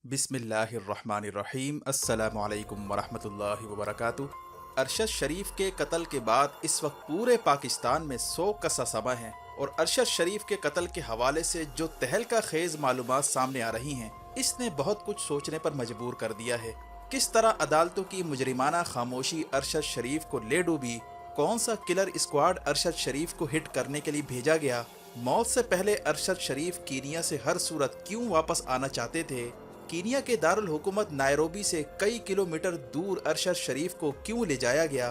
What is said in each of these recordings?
बिस्मिल्लाहिर्रहमानिर्रहीम अस्सलामु अलैकुम वरहमतुल्लाहि वबरकातुह। अरशद शरीफ के कत्ल के बाद इस वक्त पूरे पाकिस्तान में शोक का सा समय है और अरशद शरीफ के कत्ल के हवाले से जो तहलका खेज मालूमात सामने आ रही हैं, इसने बहुत कुछ सोचने पर मजबूर कर दिया है। किस तरह अदालतों की मुजरिमाना खामोशी अरशद शरीफ को ले डूबी, कौन सा किलर स्क्वाड अरशद शरीफ को हिट करने के लिए भेजा गया, मौत से पहले अरशद शरीफ कीनिया से हर सूरत क्यों वापस आना चाहते थे, कीनिया के दारुल हुकूमत नायरोबी से कई किलोमीटर दूर अरशद शरीफ को क्यों ले जाया गया,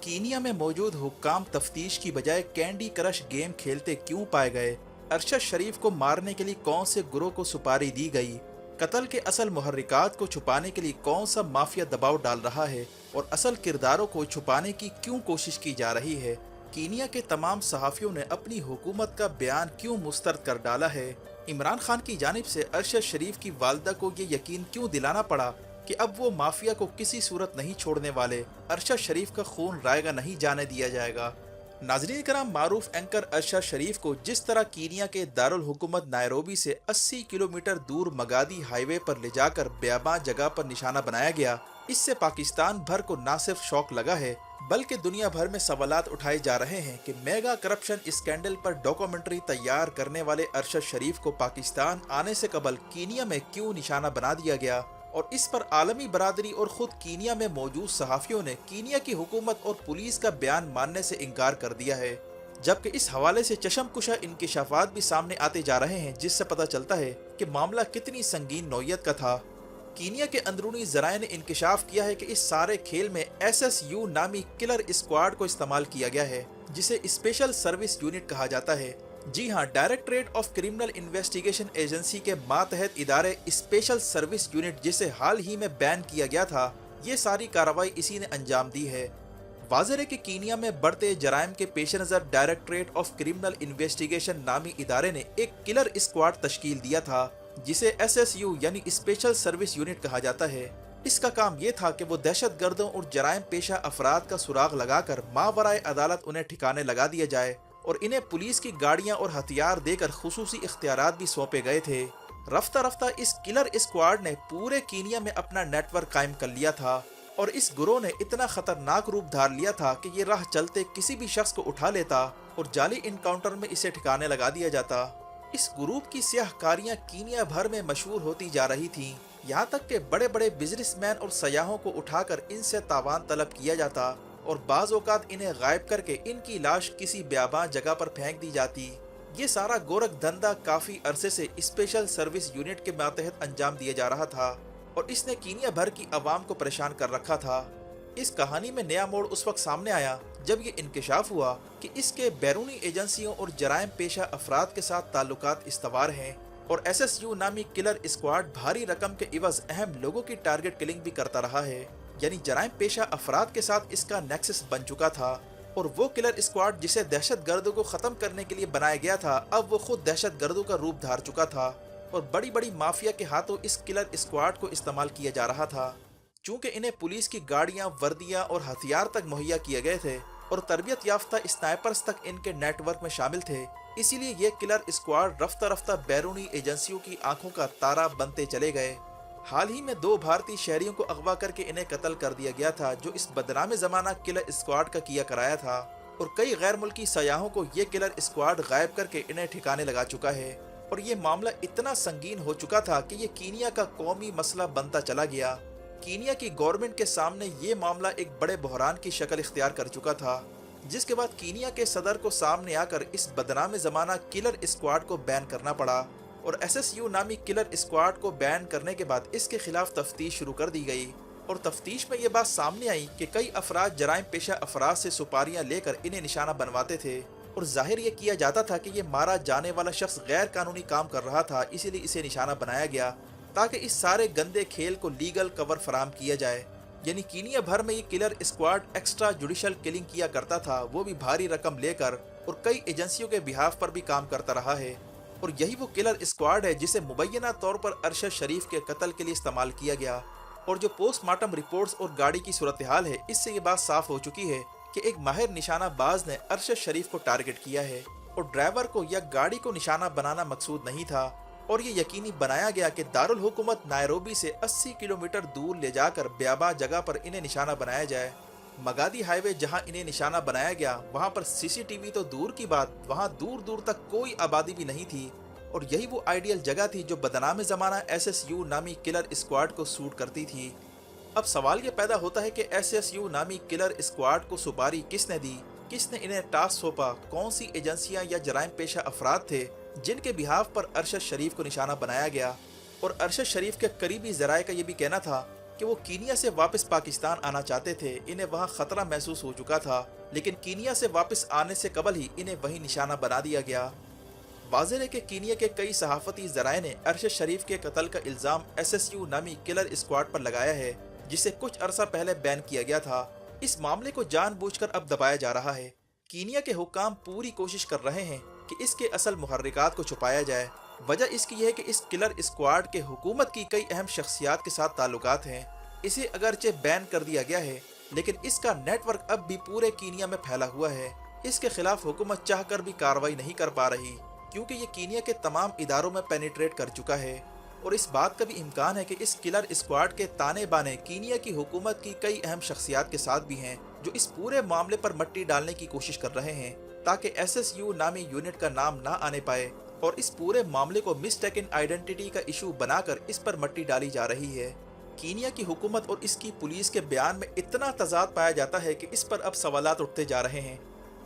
कीनिया में मौजूद हुक्काम तफ्तीश की बजाय कैंडी क्रश गेम खेलते क्यों पाए गए, अरशद शरीफ को मारने के लिए कौन से गुरों को सुपारी दी गई, कत्ल के असल मुहर्रिकात को छुपाने के लिए कौन सा माफिया दबाव डाल रहा है और असल किरदारों को छुपाने की क्यों कोशिश की जा रही है, कीनिया के तमाम सहाफ़ियों ने अपनी हुकूमत का बयान क्यों मुस्तरद कर डाला है, इमरान खान की जानिब से अरशद शरीफ की वालदा को ये यकीन क्यों दिलाना पड़ा कि अब वो माफिया को किसी सूरत नहीं छोड़ने वाले, अरशद शरीफ का खून रायगा नहीं जाने दिया जाएगा। नाज़रीन कराम, मारूफ एंकर अरशद शरीफ को जिस तरह कीनिया के दारुल हुकूमत नायरोबी से 80 किलोमीटर दूर मगादी हाईवे पर ले जाकर बेआबान जगह पर निशाना बनाया गया, इससे पाकिस्तान भर को न सिर्फ शौक लगा है बल्कि दुनिया भर में सवालात उठाए जा रहे हैं कि मेगा करप्शन स्कैंडल पर डॉक्यूमेंट्री तैयार करने वाले अरशद शरीफ को पाकिस्तान आने से कबल कीनिया में क्यों निशाना बना दिया गया, और इस पर आलमी बरादरी और खुद कीनिया में मौजूद सहाफ़ियों ने कीनिया की हुकूमत और पुलिस का बयान मानने से इनकार कर दिया है। जबकि इस हवाले से चशमकुशा इंकिशाफात भी सामने आते जा रहे हैं, जिससे पता चलता है कि मामला कितनी संगीन नौयत का था। कीनिया के अंदरूनी ज़राए ने इंकशाफ किया है कि इस सारे खेल में SSU नामी किलर स्क्वाड को इस्तेमाल किया गया है, जिसे स्पेशल सर्विस यूनिट कहा जाता है। जी हाँ, directorate of criminal investigation agency के मातहत इदारे स्पेशल सर्विस यूनिट, जिसे हाल ही में बैन किया गया था, ये सारी कार्रवाई इसी ने अंजाम दी है। वाज़ेह है कि कीनिया में बढ़ते जराइम के पेश नज़र डायरेक्टरेट ऑफ क्रिमिनल इन्वेस्टिगेशन नामी इदारे ने एक किलर स्क्वाड तश्कील दिया था, जिसे SSU यानी स्पेशल सर्विस यूनिट कहा जाता है। इसका काम ये था कि वो दहशत गर्दों और जराइम पेशा अफराद का सुराग लगाकर मावराए अदालत उन्हें ठिकाने लगा दिया जाए, और इन्हें पुलिस की गाड़ियां और हथियार देकर खुसूसी इख्तियारात भी सौंपे गए थे। रफ्ता रफ्ता इस किलर स्क्वाड ने पूरे कीनिया में अपना नेटवर्क कायम कर लिया था, और इस गुरोह ने इतना खतरनाक रूप धार लिया था कि ये राह चलते किसी भी शख्स को उठा लेता और जाली इनकाउंटर में इसे ठिकाने लगा दिया जाता। इस ग्रुप की सियाहकारियां कीनिया भर में मशहूर होती जा रही थीं, यहाँ तक कि बड़े बड़े बिजनेसमैन और सयाहों को उठाकर इनसे तावान तलब किया जाता और बाज़ औक़ात इन्हें गायब करके इनकी लाश किसी बेआबान जगह पर फेंक दी जाती। ये सारा गोरख धंधा काफ़ी अरसे से स्पेशल सर्विस यूनिट के मातहत अंजाम दिया जा रहा था और इसने कीनिया भर की आवाम को परेशान कर रखा था। इस कहानी में नया मोड़ उस वक्त सामने आया जब ये इंकशाफ हुआ कि इसके बैरूनी एजेंसियों और जराइम पेशा अफराद के साथ ताल्लुकात इस्तवार हैं, और SSU नामी किलर स्क्वाड भारी रकम के इवज अहम लोगों की टारगेट किलिंग भी करता रहा है। यानी जराइम पेशा अफराद के साथ इसका नेक्सस बन चुका था, और वो किलर स्क्वाड जिसे दहशत गर्दों को ख़त्म करने के लिए बनाया गया था, अब वो खुद दहशत गर्दों का रूप धार चुका था और बड़ी बड़ी माफिया के हाथों इस किलर स्क्वाड को इस्तेमाल किया जा रहा था। चूँकि इन्हें पुलिस की गाड़ियाँ, वर्दियाँ और हथियार तक मुहैया किए गए थे और तरबियत याफ्ता स्नाइपर्स तक इनके नेटवर्क में शामिल थे, इसीलिए ये किलर स्क्वाड रफ्ता रफ्ता बैरूनी एजेंसियों की आंखों का तारा बनते चले गए। हाल ही में 2 भारतीय शहरियों को अगवा करके इन्हें कत्ल कर दिया गया था, जो इस बदनाम ज़माना किलर स्क्वाड का किया कराया था, और कई गैर मुल्की सयाहों को ये किलर स्क्वाड गायब करके इन्हें ठिकाने लगा चुका है। और ये मामला इतना संगीन हो चुका था कि ये कीनिया का कौमी मसला बनता चला गया। कीनिया की गवर्नमेंट के सामने ये मामला एक बड़े बहरान की शक्ल इख्तियार कर चुका था, जिसके बाद कीनिया के सदर को सामने आकर इस बदनाम ज़माना किलर स्क्वाड को बैन करना पड़ा, और SSU नामी किलर स्क्वाड को बैन करने के बाद इसके खिलाफ तफ्तीश शुरू कर दी गई। और तफ्तीश में ये बात सामने आई कि कई अफराद जराइम पेशा अफराद से सुपारियाँ लेकर इन्हें निशाना बनवाते थे, और जाहिर ये किया जाता था कि ये मारा जाने वाला शख्स गैर कानूनी काम कर रहा था, इसीलिए इसे निशाना बनाया गया ताकि इस सारे गंदे खेल को लीगल कवर फराम किया जाए। यानी कीनिया भर में ये killer squad extra judicial killing किया करता था, वो भी भारी रकम लेकर, और कई एजेंसियों के बिहाफ पर भी काम करता रहा है। और यही वो किलर स्क्वाड है जिसे मुबैना तौर पर अरशद शरीफ के कत्ल के लिए इस्तेमाल किया गया। और जो पोस्टमार्टम रिपोर्ट्स और गाड़ी की सूरत हाल है, इससे ये बात साफ हो चुकी है कि एक माहिर निशाना बाज ने अरशद शरीफ को टारगेट किया है, और ड्राइवर को या गाड़ी को निशाना बनाना मकसूद नहीं था, और ये यकीनी बनाया गया कि दारुल हुकूमत नायरोबी से 80 किलोमीटर दूर ले जाकर ब्याबा जगह पर इन्हें निशाना बनाया जाए। मगादी हाईवे जहां इन्हें निशाना बनाया गया वहां पर सीसीटीवी तो दूर की बात, वहां दूर दूर तक कोई आबादी भी नहीं थी, और यही वो आइडियल जगह थी जो बदनाम ज़माना SSU नामी किलर स्क्वाड को सूट करती थी। अब सवाल ये पैदा होता है कि SSU नामी किलर स्क्वाड को सुपारी किसने दी, किसने इन्हें टास्क सौंपा, कौन सी एजेंसियां या जराइम पेशा अफराद थे जिनके बिहाफ पर अरशद शरीफ को निशाना बनाया गया। और अरशद शरीफ के करीबी जराये का ये भी कहना था कि वो कीनिया से वापस पाकिस्तान आना चाहते थे, इन्हें वहाँ खतरा महसूस हो चुका था, लेकिन कीनिया से वापस आने से कबल ही इन्हें वही निशाना बना दिया गया। वाज़ेह है कि कीनिया के कई सहाफ़ती ज़राए ने अरशद शरीफ के कत्ल का इल्ज़ाम SSU नामी किलर स्क्वाड पर लगाया है, जिसे कुछ अरसा पहले बैन किया गया था। इस मामले को जानबूझकर अब दबाया जा रहा है। कीनिया के हुक्काम पूरी कोशिश कर रहे हैं कि इसके असल मुहर्रिकात को छुपाया जाए। वजह इसकी यह है कि इस किलर स्क्वाड के हुकूमत की कई अहम शख्सियात के साथ ताल्लुकात हैं। इसे अगरचे बैन कर दिया गया है, लेकिन इसका नेटवर्क अब भी पूरे कीनिया में फैला हुआ है। इसके खिलाफ हुकूमत चाहकर भी कार्रवाई नहीं कर पा रही, क्योंकि ये कीनिया के तमाम इदारों में पेनिट्रेट कर चुका है। और इस बात का भी इम्कान है कि इस किलर स्क्वाड के ताने बाने कीनिया की हुकूमत की कई अहम शख्सियात के साथ भी हैं, जो इस पूरे मामले पर मट्टी डालने की कोशिश कर रहे हैं ताकि SSU नामी यूनिट का नाम ना आने पाए, और इस पूरे मामले को मिस्टेकन आइडेंटिटी का इशू बनाकर इस पर मट्टी डाली जा रही है। कीनिया की हुकूमत और इसकी पुलिस के बयान में इतना तजाद पाया जाता है कि इस पर अब सवालात उठते जा रहे हैं।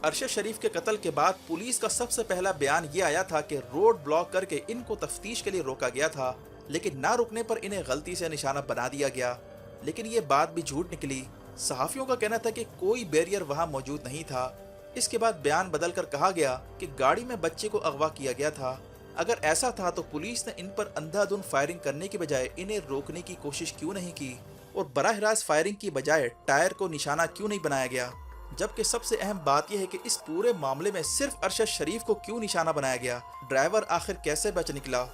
अरशद शरीफ के कत्ल के बाद पुलिस का सबसे पहला बयान ये आया था कि रोड ब्लॉक करके इनको तफ्तीश के लिए रोका गया था, लेकिन ना रुकने पर इन्हें गलती से निशाना बना दिया गया। लेकिन ये बात भी झूठ निकली। सहाफ़ियों का कहना था कि कोई बैरियर वहाँ मौजूद नहीं था। इसके बाद बयान बदल कर कहा गया कि गाड़ी में बच्चे को अगवा किया गया था। अगर ऐसा था तो पुलिस ने इन पर अंधाधुंध फायरिंग करने की बजाय इन्हें रोकने की कोशिश क्यों नहीं की, और बराह रास्त फायरिंग की बजाय टायर को निशाना क्यों नहीं बनाया गया। जबकि सबसे अहम बात यह है कि इस पूरे मामले में सिर्फ अरशद शरीफ को क्यों निशाना बनाया गया, ड्राइवर आखिर कैसे बच निकला।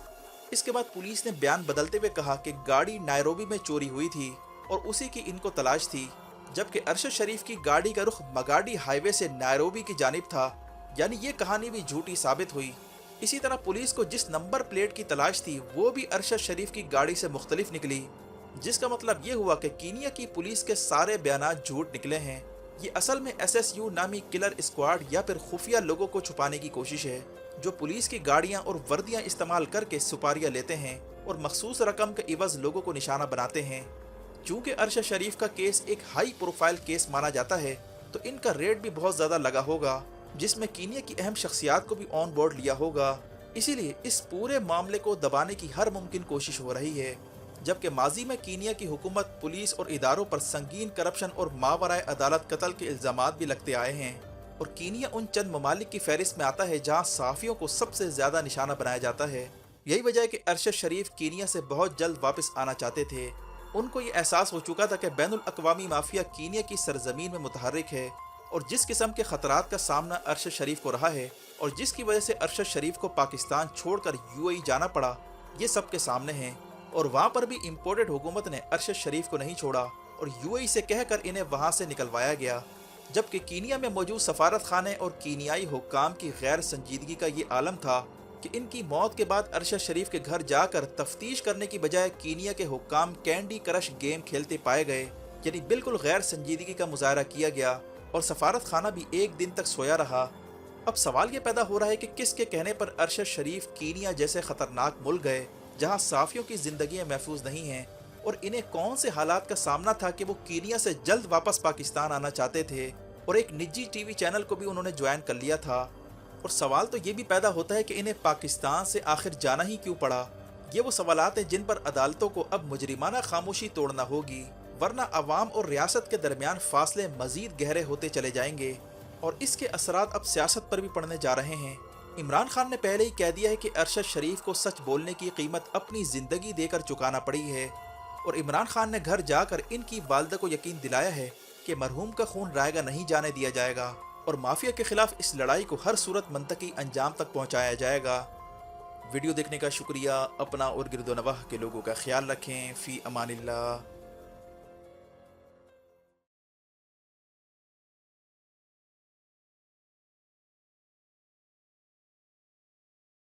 इसके बाद पुलिस ने बयान बदलते हुए कहा कि गाड़ी नायरोबी में चोरी हुई थी और उसी की इनको तलाश थी, जबकि अरशद शरीफ की गाड़ी का रुख मगाडी हाईवे से नायरोबी की जानिब था। यानी ये कहानी भी झूठी साबित हुई। इसी तरह पुलिस को जिस नंबर प्लेट की तलाश थी वो भी अरशद शरीफ की गाड़ी से मुख्तलिफ निकली, जिसका मतलब ये हुआ कि कीनिया की पुलिस के सारे बयानात झूठ निकले हैं। ये असल में SSU नामी किलर स्क्वाड या फिर खुफिया लोगों को छुपाने की कोशिश है, जो पुलिस की गाड़ियां और वर्दियां इस्तेमाल करके सुपारियां लेते हैं और मखसूस रकम के इवज लोगों को निशाना बनाते हैं। चूँकि अरशद शरीफ का केस एक हाई प्रोफाइल केस माना जाता है, तो इनका रेट भी बहुत ज़्यादा लगा होगा, जिसमें कीनिया की अहम शख्सियात को भी ऑन बोर्ड लिया होगा। इसीलिए इस पूरे मामले को दबाने की हर मुमकिन कोशिश हो रही है। जबकि माजी में कीनिया की हुकूमत, पुलिस और इदारों पर संगीन करप्शन और मावराए अदालत कत्ल के इल्ज़ामात भी लगते आए हैं, और कीनिया उन चंद ममालिक की फहरिस्त में आता है जहाँ सहाफ़ियों को सबसे ज़्यादा निशाना बनाया जाता है। यही वजह है कि अरशद शरीफ कीनिया से बहुत जल्द वापस आना चाहते थे। उनको ये एहसास हो चुका था कि बैनुल अक़वामी माफिया कीनिया की सरजमीन में मुतहर्रिक है, और जिस किस्म के ख़तरात का सामना अरशद शरीफ को रहा है और जिसकी वजह से अरशद शरीफ को पाकिस्तान छोड़कर UAE जाना पड़ा, ये सबके सामने हैं। और वहाँ पर भी इम्पोर्टेड हुकूमत ने अरशद शरीफ को नहीं छोड़ा और UAE से कहकर इन्हें वहाँ से निकलवाया गया। जबकि कीनिया में मौजूद सफारत खाने और कीनियाई हुक्काम की गैर संजीदगी का ये आलम था कि इनकी मौत के बाद अरशद शरीफ के घर जाकर तफ्तीश करने की बजाय कीनिया के हुक्काम कैंडी क्रश गेम खेलते पाए गए। यानी बिल्कुल गैर संजीदगी का मुजाहरा किया गया और सफारत खाना भी एक दिन तक सोया रहा। अब सवाल ये पैदा हो रहा है कि किसके कहने पर अरशद शरीफ कीनिया जैसे ख़तरनाक मुल्क गए जहाँ सहाफ़ियों की ज़िंदगियाँ महफूज नहीं हैं, और इन्हें कौन से हालात का सामना था कि वो कीनिया से जल्द वापस पाकिस्तान आना चाहते थे, और एक निजी TV चैनल को भी उन्होंने ज्वाइन कर लिया था। और सवाल तो ये भी पैदा होता है कि इन्हें पाकिस्तान से आखिर जाना ही क्यों पड़ा। ये वो सवालात हैं जिन पर अदालतों को अब मुजरिमाना खामोशी तोड़ना होगी, वरना अवाम और रियासत के दरमियान फासले मजीद गहरे होते चले जाएंगे, और इसके असरात अब सियासत पर भी पड़ने जा रहे हैं। इमरान खान ने पहले ही कह दिया है कि अरशद शरीफ को सच बोलने की कीमत अपनी ज़िंदगी देकर चुकाना पड़ी है, और इमरान खान ने घर जाकर इनकी वालिदा को यकीन दिलाया है कि मरहूम का खून रायगा नहीं जाने दिया जाएगा, और माफिया के खिलाफ इस लड़ाई को हर सूरत मंतकी अंजाम तक पहुँचाया जाएगा। वीडियो देखने का शुक्रिया। अपना और गिरदोनवाह के लोगों का ख्याल रखें। फ़ी अमानिल्लाह।